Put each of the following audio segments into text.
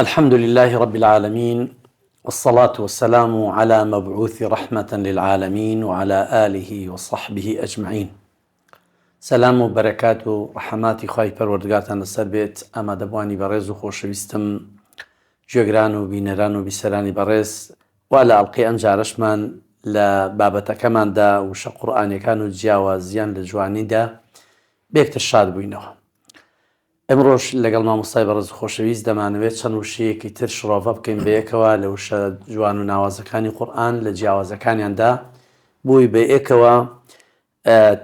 الحمد لله رب العالمين، والصلاة والسلام على مبعوث رحمة للعالمين وعلى آله وصحبه أجمعين. سلام و بەرەکات و ڕەحەماتی خوای پەروەردگارتان لەسەر بێت. ئامادەبوانی بەڕێز و خۆشەویستم گوێگران و بینەران و بیسەرانی بەڕێز، وا لە ئەڵقەی ئەم جارەشمان لە بابەتەکەماندا وشە قورئانیەکان و جیاوازیان لە جوانیدا بێکتر شاد بووینەوە. ئەمڕۆژ لەگەڵ مامۆستای بەڕێز و خۆشەویست دەمانەوێت چەند وشەیەکی تر شڕۆڤە بکەین بەیەکەوە لە وشە جوان و ناوازەکانی قورئان لە جیاوازەکانیاندا بۆی بەیەکەوە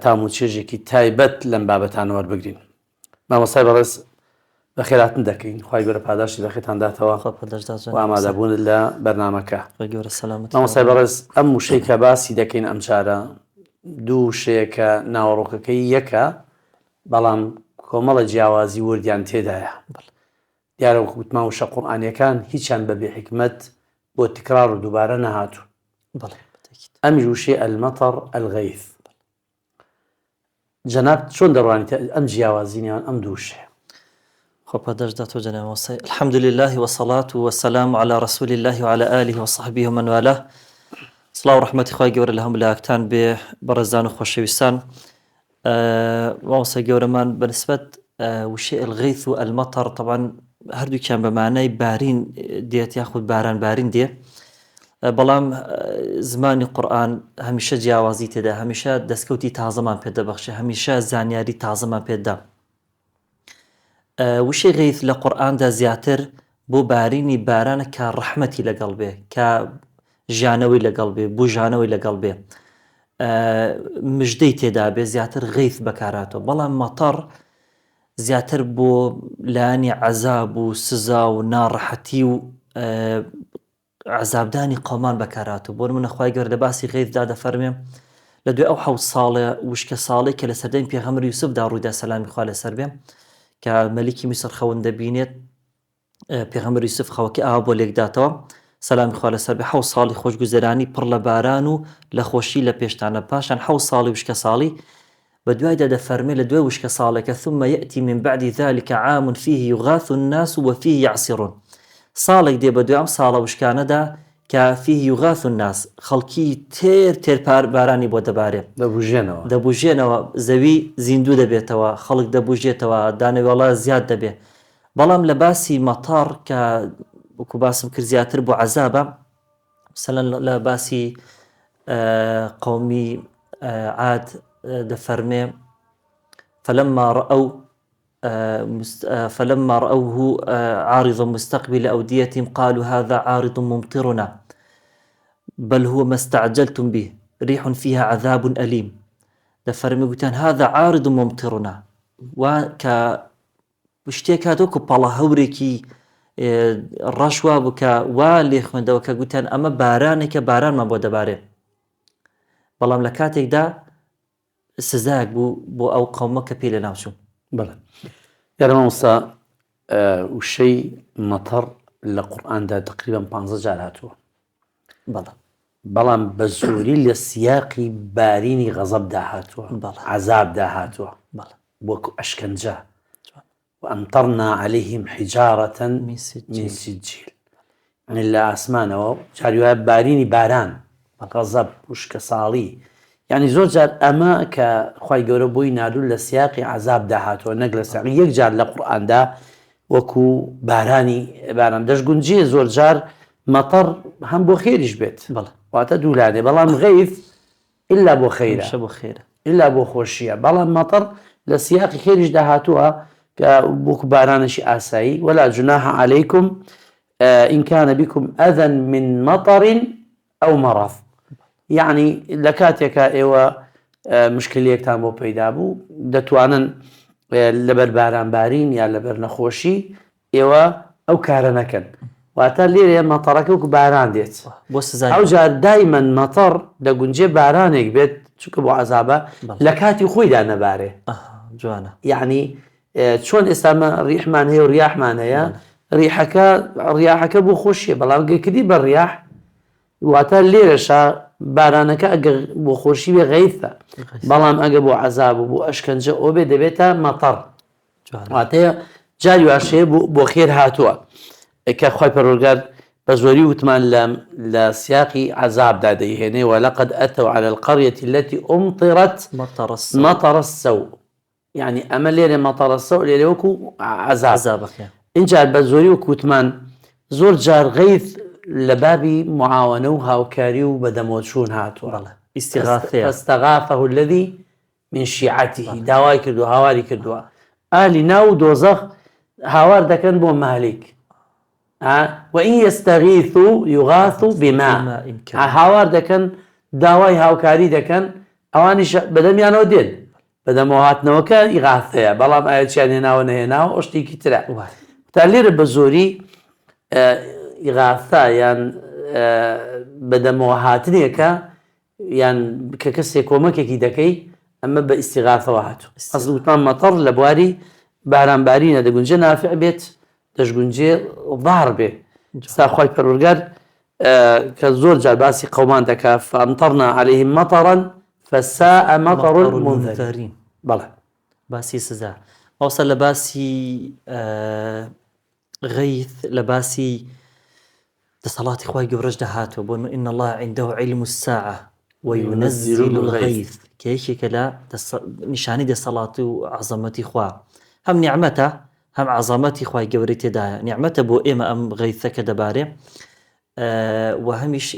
تاموچێژێکی تایبەت لەم بابەتانە وەربگرین. مامۆستای بەڕێز بە خێراتن دەکەین، خوای گەورە پاداشی بە خێتانداتەوە و ئامادەبوونت لە بەرنامەکە. مامۆستای بەڕێز ئەم وشەی کە باسی دەکەین ئەم جارە دوو وشەیەکە ناوەڕۆکەکەی یەکە، بەڵام کۆمەڵە جیاوازی وردیان تێدایە. دیارە وەکو گوتمان وشە قورئانیەکان هیچیان بەبێ حکمت بۆ تکرار و دووبارە نەهاتوو. ئەمیش وشەی ئەلمەطەر ئەلغەیث. جەناب چۆن دەڕوانیت ئەم جیاوازینیان ئەم دوو وشەیە؟ خب پاداشدات و جناب موسی. الحمد لله والصلاة والسلام على رسول الله وعلى آله وصحبه ومن والاه. صلاة و رحمة خوای گەورە لە هەموو لاکتان بێ بەڕێزان و خۆشەویستان. موسی گەورەمان بەنسبەت وشەی ئەلغەیث و ئەلمەطەر طبعا هەردووکیان بە معنای بارین دێت یاخود باران بارین دێ، بەڵام زمانی قورئان هەمیشە جیاوازی تێدا، هەمیشە دەستکەوتی تازەمان پێدەبەخشێ، هەمیشە زانیاری تازەمان پێدا. وشەی غەیث لە قورئاندا زیاتر بۆ بارینی بارانە کە ڕەحمەتی لەگەڵ بێ، کە ژیانەوەی لەگەڵ بێ، بوژانەوەی لەگەڵ بێ، مژدەی تێدا بێ، زیاتر غەیث بەکاراتەوە. بەڵام مەطەر زیاتر بۆ لایەنی عەزاب و سزا و ناڕەحەتی و عەزابدانی قەومان بەکاراتەوە. بۆ نمونە خوای گەورە لە باسی غەیثدا دەفەرمێ لە دوای ئەو 7 ساڵە وشکە ساڵی کە لە سەردەمی پێغەمبەر یوسفدا ڕوویدا سەلامی خوا لەسەر بێ، کە مەلیکی میسر خەون دەبینێت، پێغەمبەر یوسف خەوەکەی ئاوا بۆ لێکداتەوە سەلامی خوا لەسەر بێ. 7 ساڵی خۆشگوزەرانی پڕ لە باران و لە خۆشی لە پێشتانە. پاشان 7 ساڵی وشکە ساڵی بە دوایدا دەفەرمێ لە دوای وشکە ساڵێکە ثم يأتي من بعد ذلك عام فيه يغاث الناس وفيه يعصرون. ساڵێک دێ بە دوای ئەم ساڵە وشکانەدا کە فيه يغاث الناس، خەڵکی تێر بارانی بۆ دەبارێ، دەبوژێنەوە، زەوی زیندوو دەبێتەوە، خەڵک دەبوژێتەوە، دانەوێڵە زیاد دەبێ. بەڵام لە باسی مەطەر کە وەکو باسم کرد زیاتر بۆ عەزابە، مەسەلەن لە باسی قەومی عاد دەفەرمێ فلما رأوه عارضا مستقبل أوديتهم قالوا هذا عارض ممطرنا بل هو ما استعجلتم به ريح فيها عذاب أليم. دەفەرمێ گوتیان هذا عارض ممطرنا، وکە شتێک هاتووە پەڵە هەورێکی ڕەشوا بوو کە وا لێ خوێندەوە کە گوتیان ئەمە بارانێکە بارانمان بۆ دەبارێ. بەڵام لە کاتێکدا سزایەک بوو بۆ ئەو قەومە کە پێی لە ناوچوون. بەڵێ یارە مامۆستا، وشەی مەطەر لە قورئاندا تقریبا 15 جار هاتووە، بەڵام بە زۆری لە سیاقی بارینی غەزەبدا هاتووە، عەزابدا هاتووە، وەکو ئەشکەنجە. وأمطرنا عليهم حجارة من سجيل، يعني لە ئاسمانەوە جاریوایە بارینی باران، غەزەب، وشکە ساڵی. یعنی زۆر جار ئەمە کە خوای گەورە بۆی نادوو لە سیاقی عەزابدا هاتووە، نەک لە سیاقی یەک جار لە قورئاندا وەکو بارانی باران. دەشگونجیە زۆر جار مەطەر هەم بۆ خێریش بێت، واتە دوولانێ، بەڵام غەیث ئیلا بۆ خەیرە، ئیلا بۆ خۆشیە. بەڵام مەطەر لە سیاقی خێریشدا هاتووە کە وەکو بارانشی ئاسایی. ولا جناح عليكم إن كان بكم أذى من مطر أو مرض، يعني لە کاتێکە ئێوە مشکلەیەکتان بۆ پەیدا بوو، دەتوانن لەبەر باران بارین یا لەبەر نەخۆشی ئێوە ئەو کارە نەکەن. واتە لێرە مەطەرەکە وەکو باران دێت بۆ سزای. ئەو جار دایمەن مەطەر دەگونجێ بارانێک بێت، چونکە بۆ عەزابە لە کاتی خۆیدا نەبارێ. جوانە. یعنی چۆن ئێستا ڕیحمان هەیە و ڕیاحمان هەیە، ڕیاحەکە بۆ خۆشیە، بەڵام گەیکردی بە ڕیاح واتە لێرەشە بارانەکە ئەگەر بۆ خۆشی بێ غەیثە، بەڵام ئەگە بۆ عەزاب و بۆ ئەشکەنجە ئەو بێ دەبێتە مەطەر. واتەیە جاری واشەیە بۆ خێر هاتووە. کە خوای پەروەردگار بە زۆری وتمان لە سیاقی عەزابدا دەیهێنێ وەلەقەد ئەتەو عەلە القەڕیەة الەتی ئومطرت مەطەر السەو یعنی ئەمە لێرە مەطەر السەو لێرە وەکو عەزاب اینجا بە زۆری وەکو وتمان زۆر جار غەیث لە بابی معاوەنە و هاوکاری و بەدەمۆچوون هاتووە فاستغاثه الذي من شيعته داوای کردو هاواری کردووە ئالی ناو دۆزەخ هاوار دەکەن بۆ مالک وإن يستغيثوا يغاثوا بماء هاوار دەکەن داوای هاوکاری دەکەن ئەوانیش بەدەمیانەوە دێن بەدەمەوە هاتنەوەکە ئیغاثەیە بەڵام ئاەتیان هێناوە نەهێناوە ئەو شتێکی ترە تا لێرە بە زۆری ئیغاثە یان بەدەمەوە هاتنێکە یان کە کەسێک کۆمەکێکی دەکەی ئەمە بە ئیستیغاثەوە هاتوو ئەسڵ وتمان مەطەر لە بواری بارانبارینە دەگونجێ نافع بێت دەشگونجێ ضار بێ ستا خوای پەروەردگار کە زۆر جار باسی قەومان دەکا فەئەمطەرنا عەلەیهیم مەطەرەن فەساء مەطەر المنذەرین بەڵێ باسی سزا ئەوسا لە باسی غەیث لە باسی دەسەڵاتی خوای گەورەش دەهاتوە بۆ إن الله عنده علم الساعة وينزل الغيث کە یەکێکە لە نیشانی دەسەڵاتی و عەزەمەتی خوا هەم نیعمەتە هەم عەزەمەتی خوای گەورەی تێدایە نیعمەتە بۆ ئێمە ئەم غەیثەکە دەبارێ و هەمیش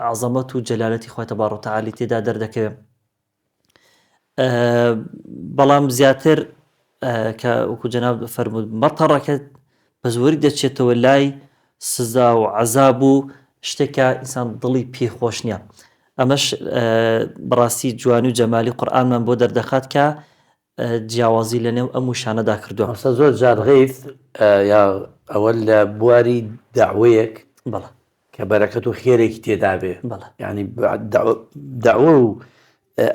عەزەمەت و جەلالەتی خوای تەبارەک و تەعالی تێدا دەردەکەوێت بەڵام زیاتر کە وەکو جەناب فەرموود مەطەڕەکە بە زۆری دەچێتەوە لای سزا و عەزاب و شتێکە ئینسان دڵی پێخۆش نییە ئەمەش بەڕاستی جوانی و جەمالی قورئانمان بۆ دەردەخات کە جیاوازی لە نێو ئەم وشانەدا کردووە زۆر جار غەیث یا ئەوە لە بواری داوەیەک کە بەرەکەت و خێرێکی تێدا بێ یعنی داوە و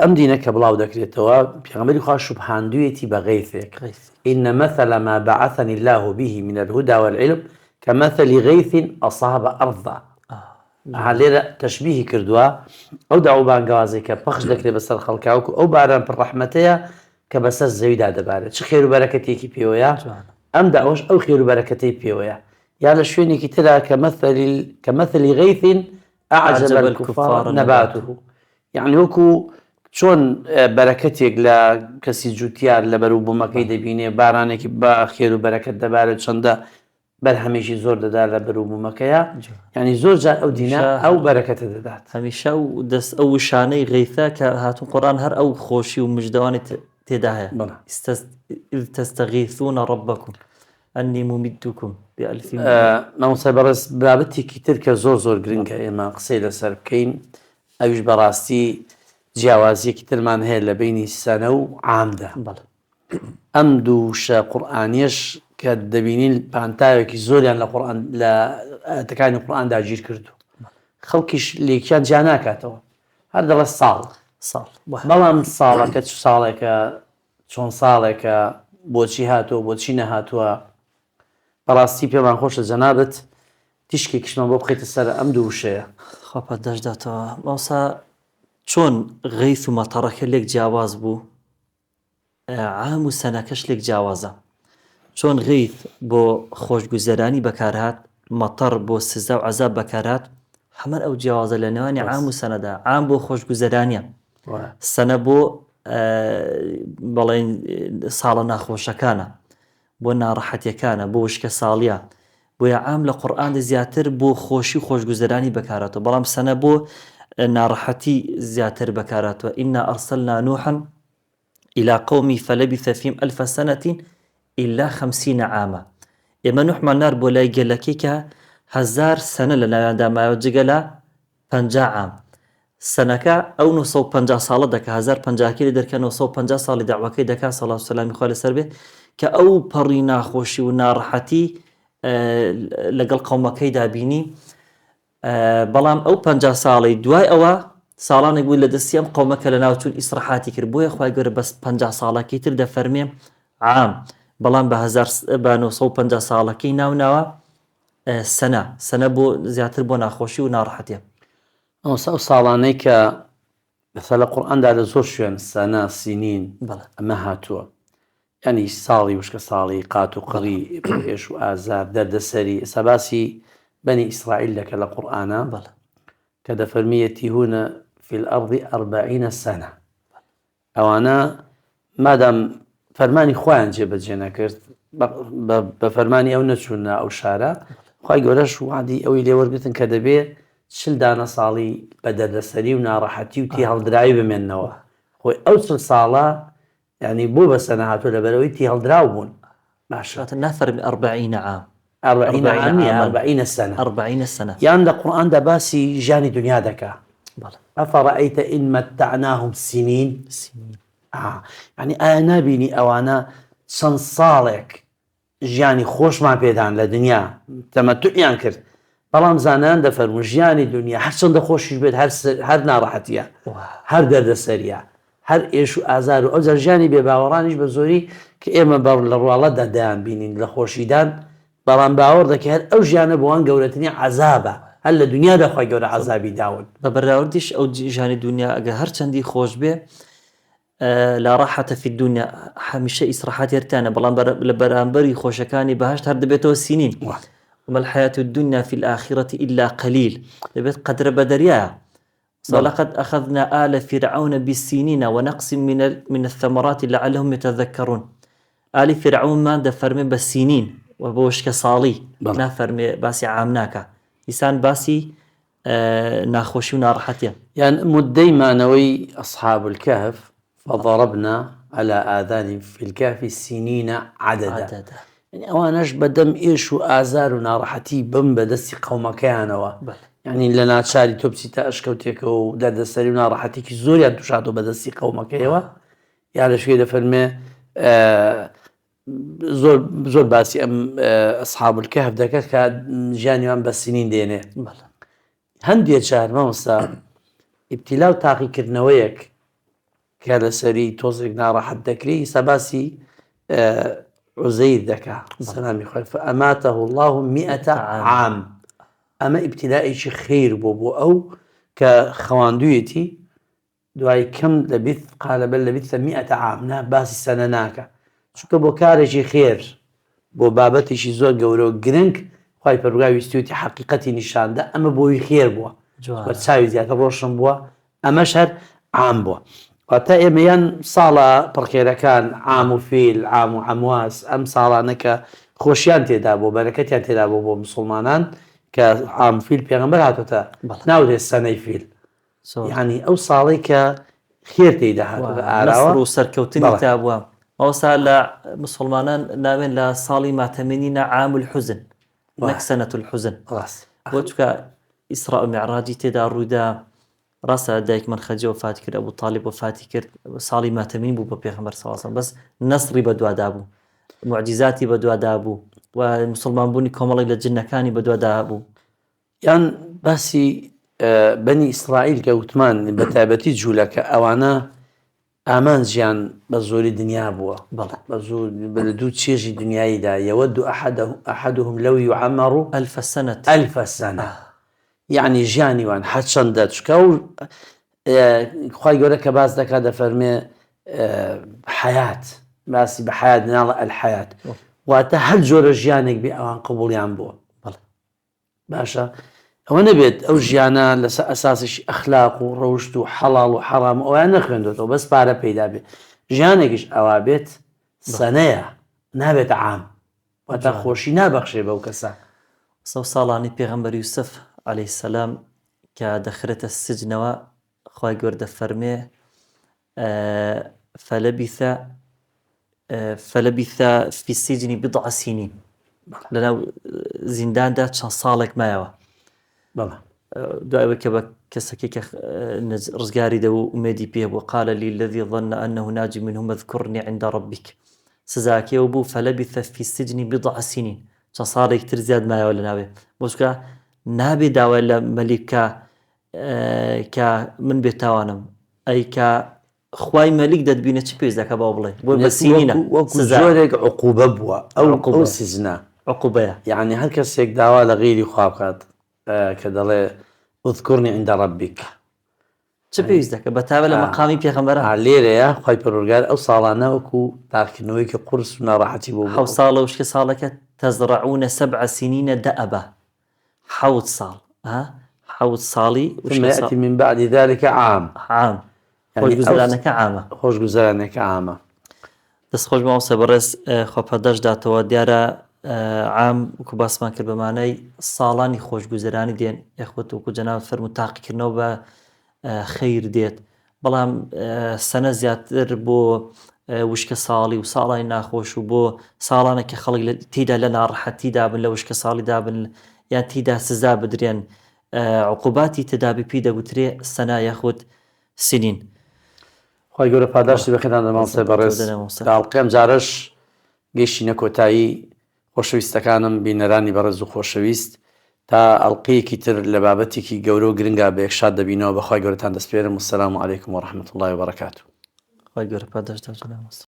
ئەم دینە کە بڵاو دەکرێتەوە پێغەمبەری خوا شوبهاندوویەتی بە غەیثێک إن مثل ما بعثني الله به من الهدى والعلم كمثل غيث أصاب أرضا لێرە تەشبیهی کردووە ئەو داو بانگوازەی کە پەخش دەکرێت بەسەر خەڵکاوکو ئەو باران پڕ ڕەحمەتەیە کە بەسەر زەویدا دەبارێت چ خێر و بەرەکەتێکی پێوەیە ئەم داوەش ئەو خێر و بەرەکەتەی پێوەیە یا لە شوێنێکی ترا كمثل غيث أعجب الكفار نباته یعنی وەکو چۆن بەرەکەتێک لە کەسی جوتیار لە بەروو بوومەکەی دەبینێ بارانێکی بە خێر و بەرەکەت دەبارێت چەندە بەرهەمێکی زۆر دەدا لە بەروو بوومەکەیە ینی زۆر جار ئەو دینە ئەو بەرەکەتە دەدات هەمیشە و دەست ئەو وشانەی غەیثە کە هاتوون قورئان هەر ئەو خۆشی و مژدەوانی تێدا هەیە إذ تستغيثون ربكم أني ممدكم بألف مامۆستا بەڕێز بابەتێکی تر کە زۆر گرنگە ئێمە قسەی لەسەر بکەین ئەویش بەڕاستی جیاوازیەکی ترمان هەیە لە بینی سەنە و عامدا ئەم دوو شە قورئانیەش کە دەبینین پانتاوێکی زۆریان لە ئاەتەکانی قورئان داگیر کردو خەڵکیش لێکیان جا ناکاتەوە هەر دەڵێ ساڵ بەڵام ساڵەکە چ ساڵێکە چۆن ساڵێکە بۆچی هاتووە بۆچی نەهاتووە بەڕاستی پێمان خۆشە جەنابەت تیشکێکیشمان بۆ بخەیتە سەر ئەم دوو وشەیە خۆپەت دەشداتەوە ماوسا چۆن غەیث و مەطەڕەکە لێک جیاواز بوو عام و سەنەکەش لێک جیاوازە چۆن غەیث بۆ خۆشگوزەرانی بەکارهات مەطەڕ بۆ سزا و عەزاب بەکارهات هەمەر ئەو جیاوازە لە نێوانی عام و سەنەدا عام بۆ خۆشگوزەرانیە سەنە بۆ بەڵێن ساڵە ناخۆشەکانە بۆ ناڕەحەتیەکانە بۆ وشکە ساڵیە بۆیە عام لە قورئاندا زیاتر بۆ خۆشی و خۆشگوزەرانی بەکارهاتەوە بەڵام سەنە بۆ ناڕەحەتی زیاتر بەکارهاتوە إنا أرسلنا نوحا إلى قومي فلبث فيهم 1000 سنة إلا 50 عاما ئێمە نوحمان نار بۆ لای گەلەکەی کە 1000 سەنە لە ناویاندا مایەوە جگە لە 50 عام سەنەکە ئەو 950 ساڵە دەکا 1050 دەرکە 950 ساڵی داوەکەی دەکا سەڵات و سەلامی خوا لەسەر بێ کە ئەو پەڕی ناخۆشی و ناڕەحەتی لەگەڵ قەومەکەیدا بینی بەڵام ئەو 50 ساڵی دوای ئەوە ساڵانێک بوو لە دەستی ئەم قەومەکە لە ناوچوون ئیسراحاتی کرد بۆیە خوای گەورە بەس 50 ساڵەکەی تر دەفەرمێ عام بەڵام بە 950 ساڵەکەی ناوناوە سەنە بۆ زیاتر بۆ ناخۆشی و ناڕەحەتیە ئەو ساڵانەی کە لە قورئاندا لە زۆر شوێن سەنە سینین ئەمە هاتووە يعني ساڵی وشکە ساڵی قات و قڕی پێش و ئازار دەردەسەری سەباسی بني إسرائيل لك القرآن كذا فرميتي هنا في الأرض 40 سنة أو أنا مادام فرماني خوان جيبت جينا كرت بفرماني أو نتشونا أو شارع خواهي قولش وعدي أو إلي ورقتن كذا بيه شل دانا صالي بدل السري ونارحتي وتي هالدراعي بمن نوا خوي أوصل صالة يعني بو بس أنا هاتو لبلوي تي هالدراعبون ماشي نفر من 40 عام 40 عام 40 سنة 40 سنة يعني القرآن ده باسي جاني دنيا دكا أفرأيت إن متعناهم سنين يعني أنا بيني أو أنا صنصالك جاني خوش ما بيدان لدنيا تمتع يعني كرت بەڵام زانان دەفەرمون ژیانی دنیا هەر چەندە خۆشیش بێت هەر ناڕەحەتیە هەر دەردەسەریە هەر ئێش و ئازار و ئەو جار ژیانی بێباوەڕانیش بە زۆری کە ئێمە بەڕ لە ڕواڵەتدا دەیان بینین لە خۆشیدان بەڵام باوەڕ دەکە هەر ئەو ژیانە بۆوان گەورەترین عەزابە هەر لە دنیادا خۆی گەورە عەزابی داون بە بەراوردیش ئەو ژیانی دنیا ئەگە هەر چەندی خۆش بێ لا راحة في الدنيا هەمیشە ئیسراحەتی هەرتانە بەڵام لە بەرامبەری خۆشەکانی بەهەشت هەر دەبێتەوە سینین وما الحياة الدنيا في الآخرة إلا قليل لبيت قدر بدريا ولقد أخذنا آل فرعون بالسنين ونقص من الثمرات لعلهم يتذكرون آل فرعون ما دفرمي بالسنين وبوشك صالي نفرمي باسي عامناك لسان باسي ناخوشي ونارحتيا يعني مدي ما نوي أصحاب الكهف فضربنا على آذان في الكهف السنين عددا يعني أوانش بدم إيش وآزار ونارحتي بم بدستي قومكيانوا يعني لنا تشاري توبسي تأشكوتيك وداد السري ونارحتي كي زوري أنتو شادو بدستي قومكيوا يعني شوية دفرمي زور باسي أم أصحاب الكهف داكت كجاني من بالسنين ديني هندي تشار ما مسا ابتلاو تاقي كرنويك كان سري توزيق نارحت دكري سباسي عزير ذكا سلام يخير فأماته الله 100 عام أما ابتلاء شي خير بوبو أو كخواندويتي دواي كم لبث قال بل لبث 100 عام نا باسي سنناك شو كبو كارجي خير بو بابتي شي زور قولو قرنك خواهي پرقاوي استويتي حقيقتي نشان ده أما بوي خير بوا وتساوي زيادة روشن بوا أما شهر عام بوا وتا ئێمەیان ساڵە پڕخێرەکان عام و فیل عام و عەمواس ئەم ساڵانەکە خۆشیان تێدا بۆ بەرەکەتیان تێدا بۆ مسڵمانان کە عام فیل پێغەمبەر هاتوتە ناودێت سەنەی فیل یعنی ئەو ساڵی کە خێر تێدا هاتوتە ئاراوە و سەرکەوتنی تا بووە ئەوسا لە مسڵمانان ناوێن لە ساڵی ماتەمێنینە عام الحوزن نەک سەنەت الحوزن بۆ چونکە ئیسراء و میعراجی تێدا ڕوویدا ڕاستە دایک من خەجە وفاتی کرد ئەبوو تاڵیب وفاتی کرد ساڵی ماتەمین بوو بە پێغەمبەر صلی الله علیه و سلم بەس نەسری بەدوادا بوو معجزاتی بەدوادا بوو و مسلمان بوونی کۆمەڵێک لە جنەکانی بەدوادا بوو یان باسی بنی ئیسرائیل کە وتمان بە تایبەتی جوولەکە ئەوانە ئامانجیان بە زۆری دنیا بووە بە دوو چێژی دنیاییدا یەوەد ئەحەدوهم لەو یوعەمەڕ 1000 سنة يعني ژیانی وان هەر چەندە چکە و خوای گەورە کە باس دەکات دەفەرمێ حەیات باسی بە حەیات ناڵە ئەلحەیات واتە هەر جۆرە ژیانێک بێ ئەوان قبوڵیان بووە باشە ئەوە نەبێت ئەو ژیانە لەسەر ئەساسیشی ئەخلاق و ڕەوشت و حەڵاڵ و حەرام ئەویان نەخوێندوێتەوە بەس پارە پەیدا بێت ژیانێکیش ئەوا بێت سەنەیە نابێتە عام واتە خۆشی نابەخشێ بەو کەسە سەو ساڵانی پێغەمبەر یوسف عليه السلام کە دەخرێتە سجنەوە خوای گەورە دەفەرمێ فلبث في السجن بضع سنين لەناو زینداندا چەند ساڵێک مایەوە دوایەوە کە بە کەسێکی کە ڕزگاری دەبوو ئومێدی پێ بوو قال لي الذي ظن أنه ناج منهم اذكرني عند ربك سزاکێەوە بوو فلبث في السجن بضع سنين چەند ساڵێک تر زیاد مایەوە لەناوێ بۆچکە نابێ داوای لە مەلیکە کە من بێتاوانم ئەی کە خوای مەلیک دەتبینە چی پێویست دەکە باو بڵێ بۆ بە سینینە زۆرێک عقوبە بووە ئەو سزنە عقوبەیە یعنی هەر کەسێک داوا لە غیری خوا بکات کە دەڵێ اذكرني عند ربك چ پێویست دەکە بەتاوە لە مەقامی پێغەمبەرە لێرەیە خی پەروەردگار ئەو ساڵانە وەکو تاقیکردنەوەیکە قورس و ناڕەحەتی بۆ 7 ساڵە وشکە ساڵەکە تەزرعونە 7 سنین دەئەبە 7 ساڵ 7 ساڵی ثم يأتي من بعد ذلك عام خۆشگوزەرانەکە عامە خۆشگوزەرانێکە عامە دەستخۆش ماوەسە بەڕێز خۆپەردەش داتەوە دیارە عام وکو باسمان کرد بەمانەی ساڵانی خۆشگوزەرانی دێن یاخوت وکو جەناب فەرموو تاقیکردنەوە بە خەیر دێت بەڵام سەنە زیاتر بۆ وشکە ساڵی و ساڵی ناخۆش و بۆ ساڵانێکە خەڵک تیدا لە ناڕەحەتیدا بن لە وشکە ساڵیدا بن یان تیدا سزا بدرێن عقوباتی تدابی پێی دەگوترێ سەنا یاخود سنین خی گەورە پاداشتی بەخێدان دەمامسە بەڕێز ئاڵقێم جارش گەیشتینە کۆتایی خۆشەویستەکانم بینەرانی بەڕێز و خۆشەویست تا ئەڵقەیەکی تر لە بابەتێکی گەورە و گرنگا بە یەکشاد دەبینەوە بەخوای گەورەتان دەسپێرم. وەسەلامو عەلەیکم وەڕەحمەتوڵڵاهی وبەرەکاتوه. خی گەورە پاداش